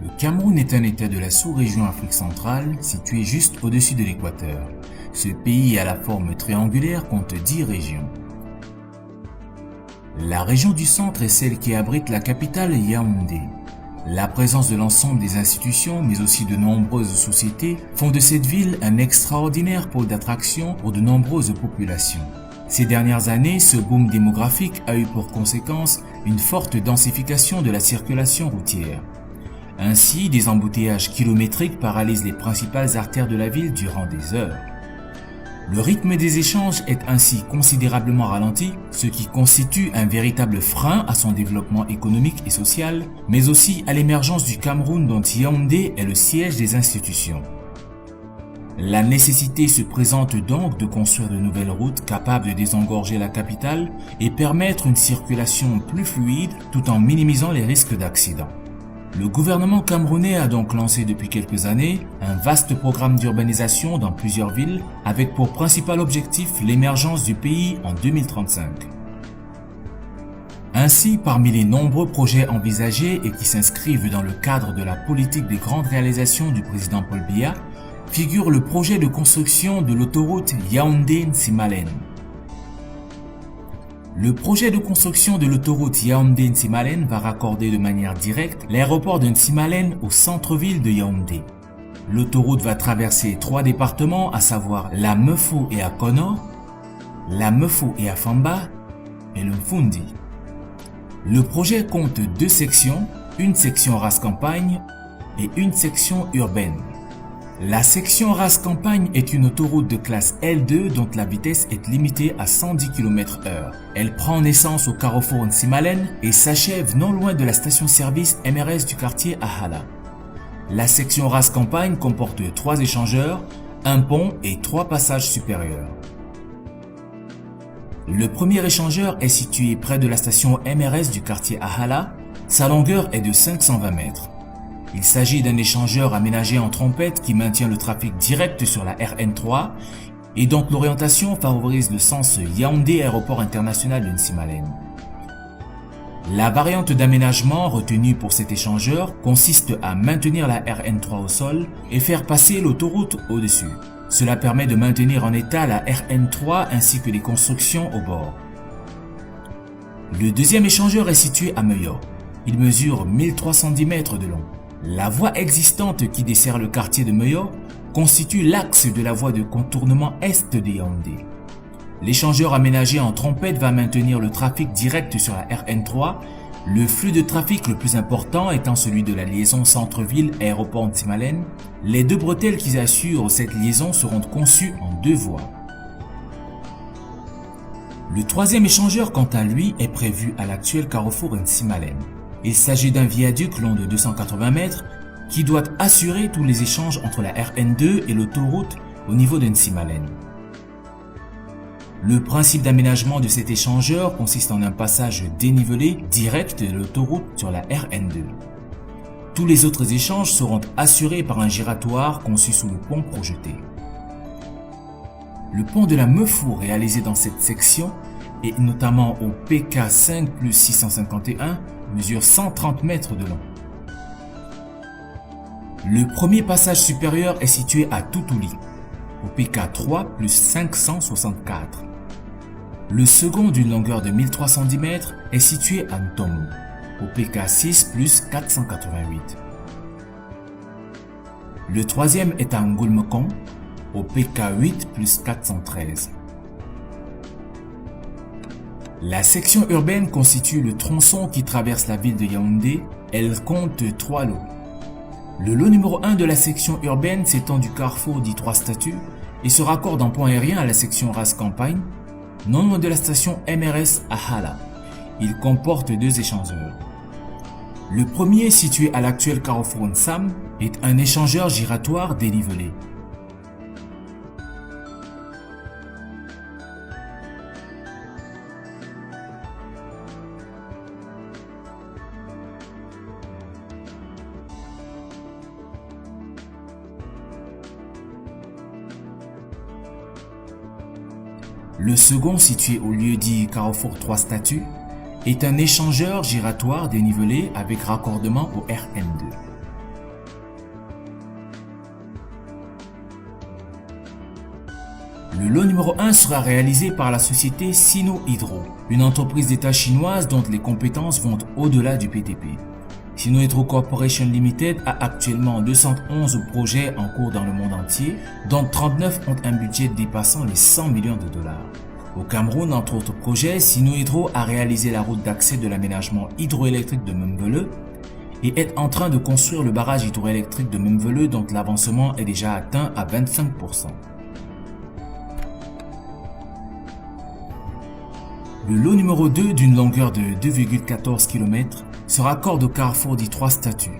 Le Cameroun est un État de la sous-région Afrique centrale situé juste au-dessus de l'équateur. Ce pays à la forme triangulaire compte 10 régions. La région du centre est celle qui abrite la capitale Yaoundé. La présence de l'ensemble des institutions, mais aussi de nombreuses sociétés, font de cette ville un extraordinaire pôle d'attraction pour de nombreuses populations. Ces dernières années, ce boom démographique a eu pour conséquence une forte densification de la circulation routière. Ainsi, des embouteillages kilométriques paralysent les principales artères de la ville durant des heures. Le rythme des échanges est ainsi considérablement ralenti, ce qui constitue un véritable frein à son développement économique et social, mais aussi à l'émergence du Cameroun dont Yaoundé est le siège des institutions. La nécessité se présente donc de construire de nouvelles routes capables de désengorger la capitale et permettre une circulation plus fluide tout en minimisant les risques d'accidents. Le gouvernement camerounais a donc lancé depuis quelques années un vaste programme d'urbanisation dans plusieurs villes avec pour principal objectif l'émergence du pays en 2035. Ainsi, parmi les nombreux projets envisagés et qui s'inscrivent dans le cadre de la politique des grandes réalisations du président Paul Biya, figure le projet de construction de l'autoroute Yaoundé-Nsimalen. Le projet de construction de l'autoroute Yaoundé-Nsimalen va raccorder de manière directe l'aéroport de Nsimalen au centre-ville de Yaoundé. L'autoroute va traverser 3 départements, à savoir la Mefou et Akono, la Mefou et Afamba et le Mfundi. Le projet compte 2 sections, une section race campagne et une section urbaine. La section race campagne est une autoroute de classe L2 dont la vitesse est limitée à 110 km/h. Elle prend naissance au carrefour Nsimalen et s'achève non loin de la station-service MRS du quartier Ahala. La section race campagne comporte 3 échangeurs, un pont et 3 passages supérieurs. Le premier échangeur est situé près de la station MRS du quartier Ahala. Sa longueur est de 520 mètres. Il s'agit d'un échangeur aménagé en trompette qui maintient le trafic direct sur la RN3 et dont l'orientation favorise le sens Yaoundé Aéroport International de Nsimalen. La variante d'aménagement retenue pour cet échangeur consiste à maintenir la RN3 au sol et faire passer l'autoroute au-dessus. Cela permet de maintenir en état la RN3 ainsi que les constructions au bord. Le deuxième échangeur est situé à Meyo. Il mesure 1310 mètres de long. La voie existante qui dessert le quartier de Meyo constitue l'axe de la voie de contournement est de Yaoundé. L'échangeur aménagé en trompette va maintenir le trafic direct sur la RN3, le flux de trafic le plus important étant celui de la liaison centre-ville-aéroport Nsimalen. Les 2 bretelles qui assurent cette liaison seront conçues en 2 voies. Le troisième échangeur, quant à lui, est prévu à l'actuel carrefour Nsimalen. Il s'agit d'un viaduc long de 280 mètres qui doit assurer tous les échanges entre la RN2 et l'autoroute au niveau de Nsimalen. Le principe d'aménagement de cet échangeur consiste en un passage dénivelé direct de l'autoroute sur la RN2. Tous les autres échanges seront assurés par un giratoire conçu sous le pont projeté. Le pont de la Mefou réalisé dans cette section et notamment au PK 5+651 mesure 130 mètres de long. Le premier passage supérieur est situé à Toutouli, au PK 3+564. Le second d'une longueur de 1310 mètres est situé à Ntomu, au PK 6+488. Le troisième est à Ngulmekong, au PK 8+413. La section urbaine constitue le tronçon qui traverse la ville de Yaoundé. Elle compte 3 lots. Le lot numéro 1 de la section urbaine s'étend du carrefour dit 3 statues et se raccorde en pont aérien à la section race campagne, non loin de la station MRS à Hala. Il comporte 2 échangeurs. Le premier, situé à l'actuel carrefour Nsam, est un échangeur giratoire dénivelé. Le second, situé au lieu-dit Carrefour 3 statues, est un échangeur giratoire dénivelé avec raccordement au RN2. Le lot numéro 1 sera réalisé par la société Sino Hydro, une entreprise d'État chinoise dont les compétences vont au-delà du PTP. Sino Hydro Corporation Limited a actuellement 211 projets en cours dans le monde entier, dont 39 ont un budget dépassant les 100 millions de dollars. Au Cameroun, entre autres projets, Sino Hydro a réalisé la route d'accès de l'aménagement hydroélectrique de Membele et est en train de construire le barrage hydroélectrique de Membele dont l'avancement est déjà atteint à 25%. Le lot numéro 2 d'une longueur de 2,14 km se raccorde au carrefour des 3 statuts.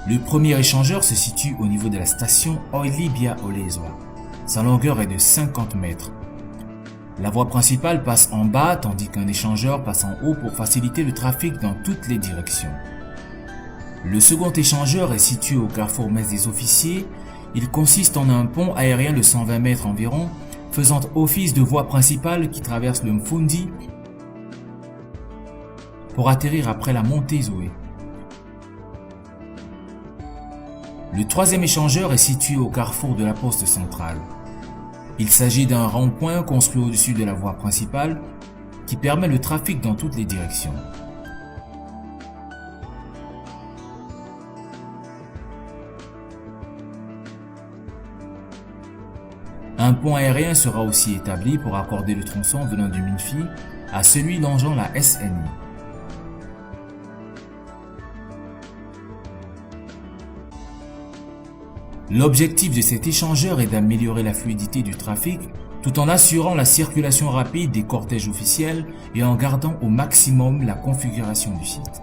Le premier échangeur se situe au niveau de la station Oilibia-Olezwa. Sa longueur est de 50 mètres. La voie principale passe en bas tandis qu'un échangeur passe en haut pour faciliter le trafic dans toutes les directions. Le second échangeur est situé au carrefour Messe des Officiers. Il consiste en un pont aérien de 120 mètres environ, faisant office de voie principale qui traverse le Mfundi pour atterrir après la montée Zoé. Le troisième échangeur est situé au carrefour de la poste centrale. Il s'agit d'un rond-point construit au-dessus de la voie principale qui permet le trafic dans toutes les directions. Un pont aérien sera aussi établi pour accorder le tronçon venant du Minfi à celui longeant la SNI. L'objectif de cet échangeur est d'améliorer la fluidité du trafic tout en assurant la circulation rapide des cortèges officiels et en gardant au maximum la configuration du site.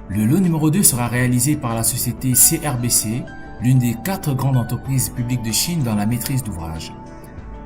Le lot numéro 2 sera réalisé par la société CRBC, l'une des 4 grandes entreprises publiques de Chine dans la maîtrise d'ouvrage.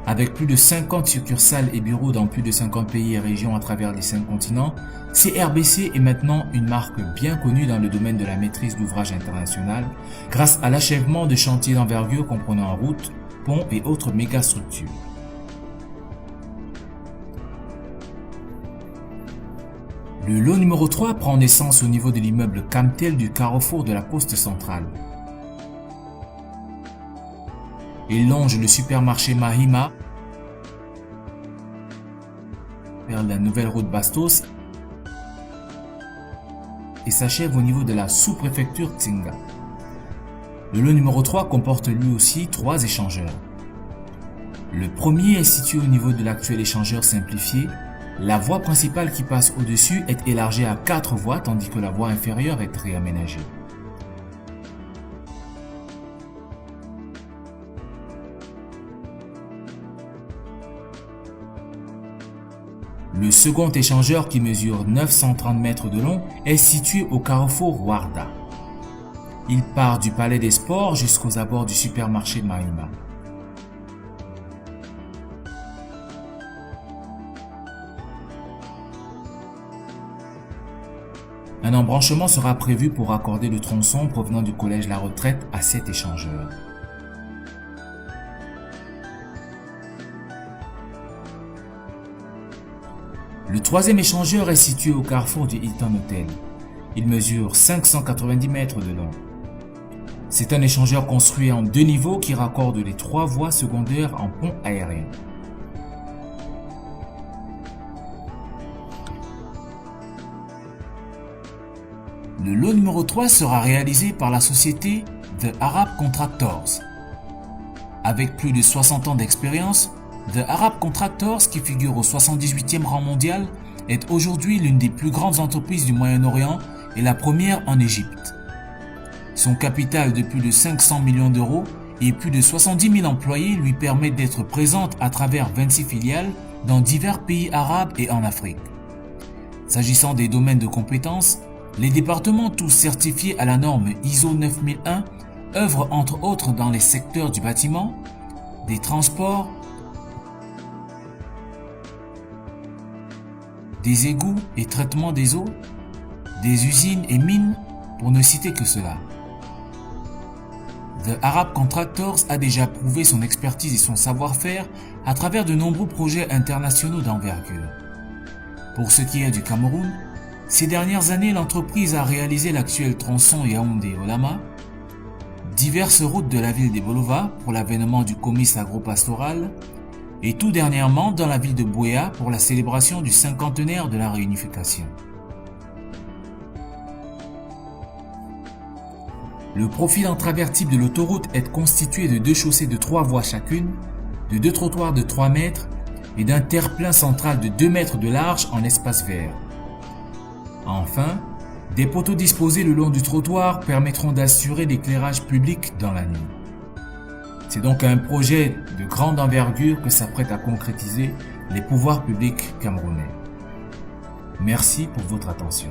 Avec plus de 50 succursales et bureaux dans plus de 50 pays et régions à travers les 5 continents, CRBC est maintenant une marque bien connue dans le domaine de la maîtrise d'ouvrage internationale grâce à l'achèvement de chantiers d'envergure comprenant routes, ponts et autres mégastructures. Le lot numéro 3 prend naissance au niveau de l'immeuble Camtel du carrefour de la poste centrale. Il longe le supermarché Mahima vers la nouvelle route Bastos et s'achève au niveau de la sous-préfecture Tsinga. Le lot numéro 3 comporte lui aussi 3 échangeurs. Le premier est situé au niveau de l'actuel échangeur simplifié. La voie principale qui passe au-dessus est élargie à 4 voies tandis que la voie inférieure est réaménagée. Le second échangeur qui mesure 930 mètres de long est situé au carrefour Warda. Il part du Palais des Sports jusqu'aux abords du supermarché Mahima. Un embranchement sera prévu pour raccorder le tronçon provenant du collège La Retraite à cet échangeur. Le troisième échangeur est situé au carrefour du Hilton Hotel. Il mesure 590 mètres de long. C'est un échangeur construit en 2 niveaux qui raccorde les 3 voies secondaires en pont aérien. Le lot numéro 3 sera réalisé par la société The Arab Contractors. Avec plus de 60 ans d'expérience, The Arab Contractors, qui figure au 78e rang mondial, est aujourd'hui l'une des plus grandes entreprises du Moyen-Orient et la première en Égypte. Son capital de plus de 500 millions d'euros et plus de 70 000 employés lui permet d'être présente à travers 26 filiales dans divers pays arabes et en Afrique. S'agissant des domaines de compétences, les départements tous certifiés à la norme ISO 9001 œuvrent entre autres dans les secteurs du bâtiment, des transports, des égouts et traitement des eaux, des usines et mines, pour ne citer que cela. The Arab Contractors a déjà prouvé son expertise et son savoir-faire à travers de nombreux projets internationaux d'envergure. Pour ce qui est du Cameroun, Ces dernières années, l'entreprise a réalisé l'actuel tronçon Yaoundé-Olama, diverses routes de la ville de Bolova pour l'avènement du comice agro-pastoral et tout dernièrement dans la ville de Buea pour la célébration du cinquantenaire de la réunification. Le profil en travers type de l'autoroute est constitué de 2 chaussées de 3 voies chacune, de 2 trottoirs de 3 mètres et d'un terre-plein central de 2 mètres de large en espace vert. Enfin, des poteaux disposés le long du trottoir permettront d'assurer l'éclairage public dans la nuit. C'est donc un projet de grande envergure que s'apprêtent à concrétiser les pouvoirs publics camerounais. Merci pour votre attention.